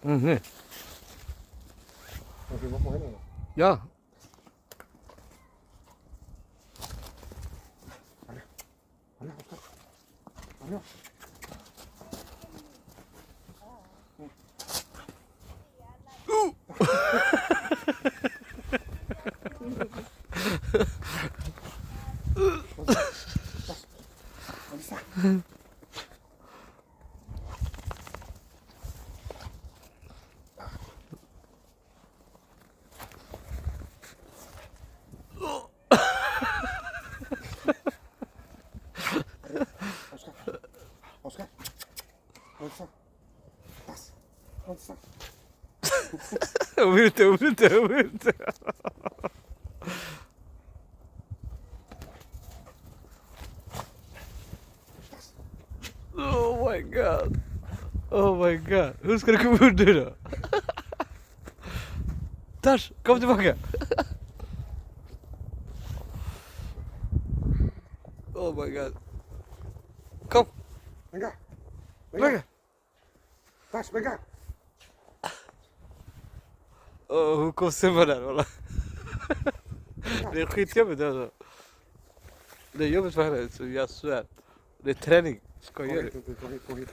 Nu. Jag vill vara på henne då. Ja. Hallå. Oskar. Oskar. Pass. Oskar. Umute. Oh my god. Hur ska du komma ut nu då? Tash, kom tillbaka. Oh my god. Kom. Venga. Tash, venga. Hur kom Simba där? Walla? Det är skitjobbigt alltså. Det är jobbigt för henne, så jag svär. Det är träning. Ska jag göra det? Gå hit.